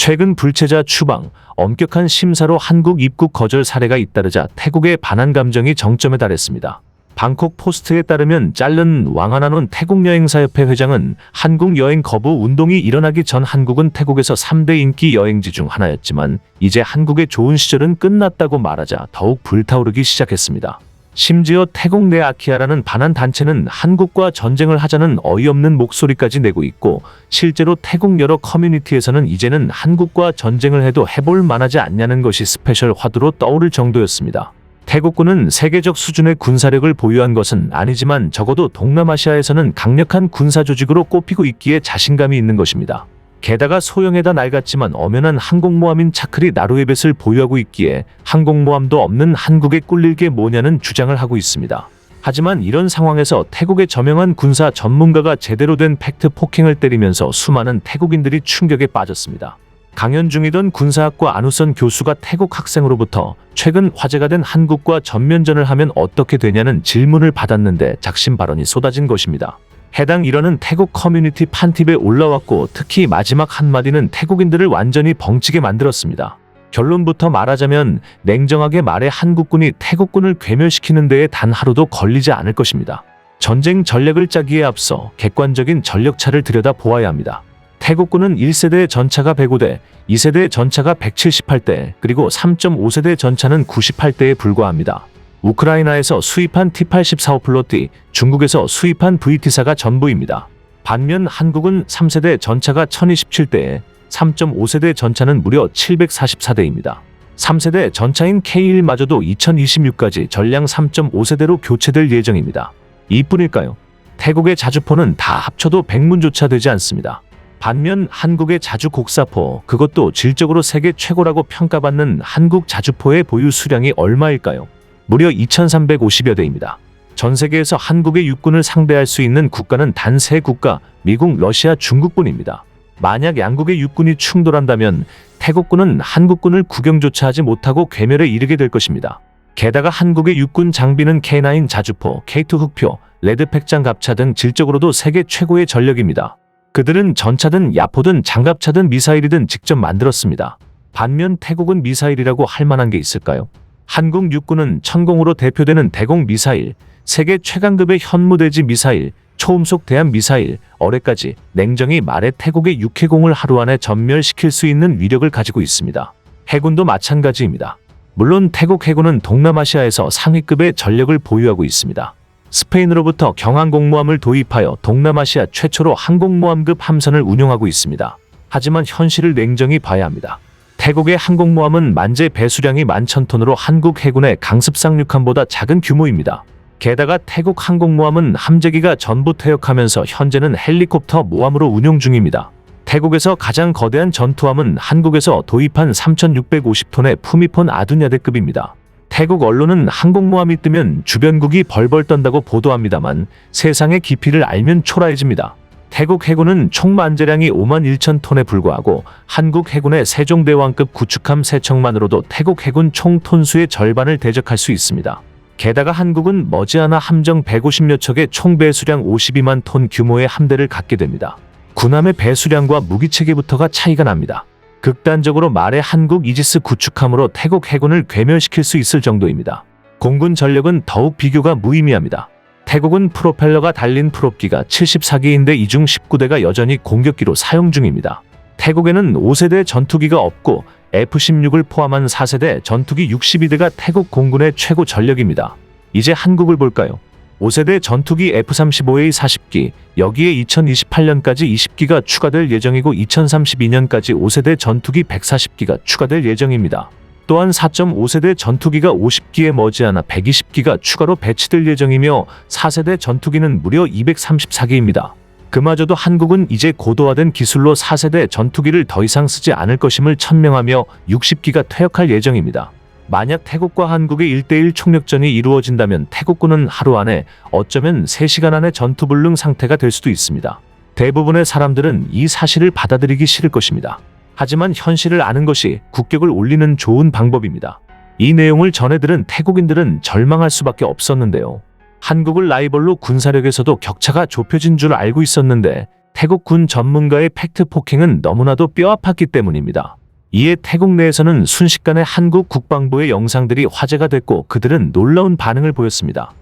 최근 불체자 추방, 엄격한 심사로 한국 입국 거절 사례가 잇따르자 태국의 반한 감정이 정점에 달했습니다. 방콕 포스트에 따르면 짤른 왕하나논 태국여행사협회 회장은 한국 여행 거부 운동이 일어나기 전 한국은 태국에서 3대 인기 여행지 중 하나였지만 이제 한국의 좋은 시절은 끝났다고 말하자 더욱 불타오르기 시작했습니다. 심지어 태국 내 아키아라는 반한 단체는 한국과 전쟁을 하자는 어이없는 목소리까지 내고 있고 실제로 태국 여러 커뮤니티에서는 이제는 한국과 전쟁을 해도 해볼 만하지 않냐는 것이 스페셜 화두로 떠오를 정도였습니다. 태국군은 세계적 수준의 군사력을 보유한 것은 아니지만 적어도 동남아시아에서는 강력한 군사 조직으로 꼽히고 있기에 자신감이 있는 것입니다. 게다가 소형에다 낡았지만 엄연한 항공모함인 차크리 나루에벳을 보유하고 있기에 항공모함도 없는 한국에 꿀릴 게 뭐냐는 주장을 하고 있습니다. 하지만 이런 상황에서 태국의 저명한 군사 전문가가 제대로 된 팩트 폭행을 때리면서 수많은 태국인들이 충격에 빠졌습니다. 강연 중이던 군사학과 안우선 교수가 태국 학생으로부터 최근 화제가 된 한국과 전면전을 하면 어떻게 되냐는 질문을 받았는데 작심 발언이 쏟아진 것입니다. 해당 일화는 태국 커뮤니티 판팁에 올라왔고 특히 마지막 한마디는 태국인들을 완전히 벙찌게 만들었습니다. 결론부터 말하자면 냉정하게 말해 한국군이 태국군을 괴멸시키는 데에 단 하루도 걸리지 않을 것입니다. 전쟁 전략을 짜기에 앞서 객관적인 전력차를 들여다보아야 합니다. 태국군은 1세대 전차가 105대, 2세대 전차가 178대, 그리고 3.5세대 전차는 98대에 불과합니다. 우크라이나에서 수입한 T-84플로티, 중국에서 수입한 VT-4가 전부입니다. 반면 한국은 3세대 전차가 1027대에 3.5세대 전차는 무려 744대입니다. 3세대 전차인 K1마저도 2026까지 전량 3.5세대로 교체될 예정입니다. 이뿐일까요? 태국의 자주포는 다 합쳐도 100문조차 되지 않습니다. 반면 한국의 자주 곡사포, 그것도 질적으로 세계 최고라고 평가받는 한국 자주포의 보유 수량이 얼마일까요? 무려 2350여 대입니다. 전 세계에서 한국의 육군을 상대할 수 있는 국가는 단 3국가, 미국, 러시아, 중국뿐입니다. 만약 양국의 육군이 충돌한다면 태국군은 한국군을 구경조차 하지 못하고 괴멸에 이르게 될 것입니다. 게다가 한국의 육군 장비는 K9 자주포, K2 흑표, 레드팩 장갑차 등 질적으로도 세계 최고의 전력입니다. 그들은 전차든 야포든 장갑차든 미사일이든 직접 만들었습니다. 반면 태국은 미사일이라고 할 만한 게 있을까요? 한국 육군은 천공으로 대표되는 대공 미사일, 세계 최강급의 현무대지 미사일, 초음속 대함 미사일, 어뢰까지 냉정히 말해 태국의 육해공을 하루 안에 전멸시킬 수 있는 위력을 가지고 있습니다. 해군도 마찬가지입니다. 물론 태국 해군은 동남아시아에서 상위급의 전력을 보유하고 있습니다. 스페인으로부터 경항공모함을 도입하여 동남아시아 최초로 항공모함급 함선을 운용하고 있습니다. 하지만 현실을 냉정히 봐야 합니다. 태국의 항공모함은 만재 배수량이 11,000톤으로 한국 해군의 강습상륙함보다 작은 규모입니다. 게다가 태국 항공모함은 함재기가 전부 퇴역하면서 현재는 헬리콥터 모함으로 운용 중입니다. 태국에서 가장 거대한 전투함은 한국에서 도입한 3,650톤의 푸미폰 아둔야대급입니다. 태국 언론은 항공모함이 뜨면 주변국이 벌벌 떤다고 보도합니다만 세상의 깊이를 알면 초라해집니다. 태국 해군은 총 만재량이 51,000톤에 불과하고 한국 해군의 세종대왕급 구축함 3척만으로도 태국 해군 총 톤수의 절반을 대적할 수 있습니다. 게다가 한국은 머지않아 함정 150여 척의 총 배수량 52만 톤 규모의 함대를 갖게 됩니다. 군함의 배수량과 무기체계부터가 차이가 납니다. 극단적으로 말해 한국 이지스 구축함으로 태국 해군을 괴멸시킬 수 있을 정도입니다. 공군 전력은 더욱 비교가 무의미합니다. 태국은 프로펠러가 달린 프롭기가 74기인데 이 중 19대가 여전히 공격기로 사용 중입니다. 태국에는 5세대 전투기가 없고 F-16을 포함한 4세대 전투기 62대가 태국 공군의 최고 전력입니다. 이제 한국을 볼까요? 5세대 전투기 F-35A 40기, 여기에 2028년까지 20기가 추가될 예정이고 2032년까지 5세대 전투기 140기가 추가될 예정입니다. 또한 4.5세대 전투기가 50기에 머지않아 120기가 추가로 배치될 예정이며 4세대 전투기는 무려 234기입니다. 그마저도 한국은 이제 고도화된 기술로 4세대 전투기를 더 이상 쓰지 않을 것임을 천명하며 60기가 퇴역할 예정입니다. 만약 태국과 한국의 1대1 총력전이 이루어진다면 태국군은 하루 안에 어쩌면 3시간 안에 전투불능 상태가 될 수도 있습니다. 대부분의 사람들은 이 사실을 받아들이기 싫을 것입니다. 하지만 현실을 아는 것이 국격을 올리는 좋은 방법입니다. 이 내용을 전해들은 태국인들은 절망할 수밖에 없었는데요. 한국을 라이벌로 군사력에서도 격차가 좁혀진 줄 알고 있었는데 태국 군 전문가의 팩트 폭행은 너무나도 뼈아팠기 때문입니다. 이에 태국 내에서는 순식간에 한국 국방부의 영상들이 화제가 됐고 그들은 놀라운 반응을 보였습니다.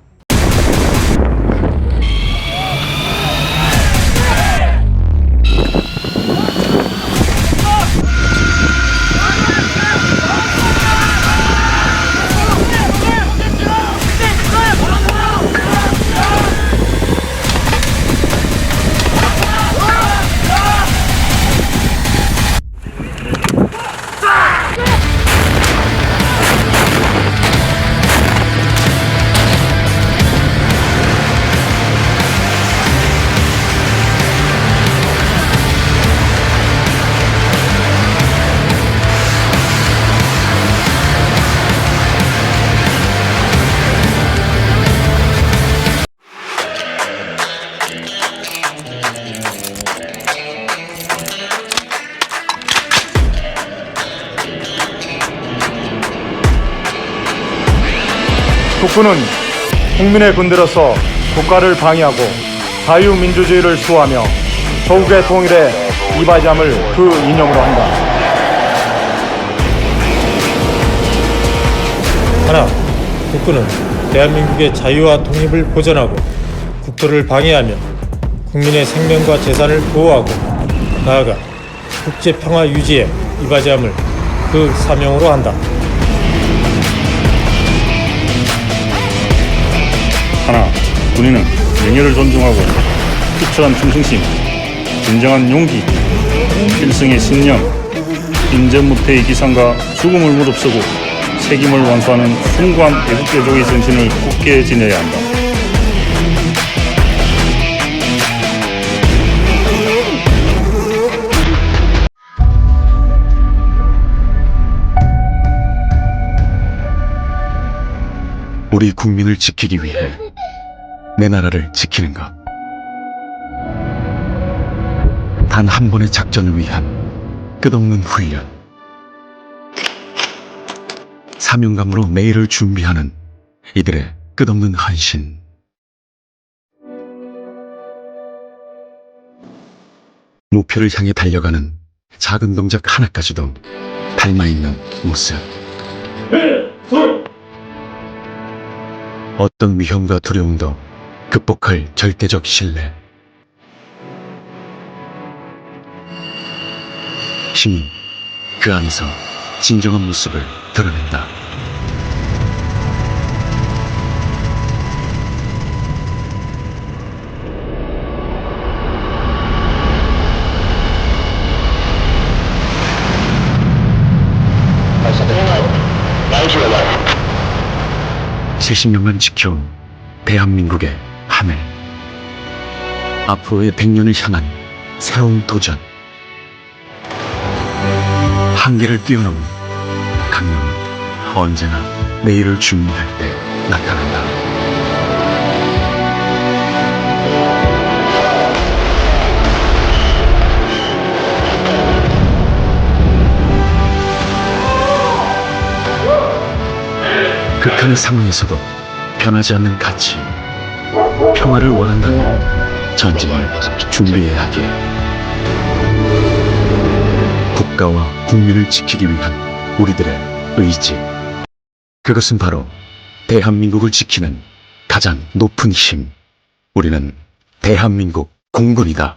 국군은 국민의 군대로서 국가를 방위하고 자유민주주의를 수호하며 조국의 통일에 이바지함을 그 이념으로 한다. 하나, 국군은 대한민국의 자유와 독립을 보전하고 국토를 방해하며 국민의 생명과 재산을 보호하고 나아가 국제평화 유지에 이바지함을 그 사명으로 한다. 하나, 군인은 명예를 존중하고 투철한 충성심, 진정한 용기, 필승의 신념, 인전무태의 기상과 죽음을 무릅쓰고 책임을 완수하는 숭고한 애국개족의 정신을 굳게 지녀야 한다. 우리 국민을 지키기 위해 내 나라를 지키는 것. 단 한 번의 작전을 위한 끝없는 훈련. 사명감으로 내일을 준비하는 이들의 끝없는 헌신. 목표를 향해 달려가는 작은 동작 하나까지도 닮아있는 모습. 어떤 위험과 두려움도 극복할 절대적 신뢰. 힘이 그 안에서 진정한 모습을 드러낸다. (70) 년간 지켜온 대한민국의 하늘. 앞으로의 100년을 향한 새로운 도전. 한계를 뛰어넘은 강력은 언제나 내일을 준비할 때 나타난다. 극한의 상황에서도 변하지 않는 가치. 평화를 원한다면 전쟁을 준비해야 하기에. 국가와 국민을 지키기 위한 우리들의 의지. 그것은 바로 대한민국을 지키는 가장 높은 힘. 우리는 대한민국 공군이다.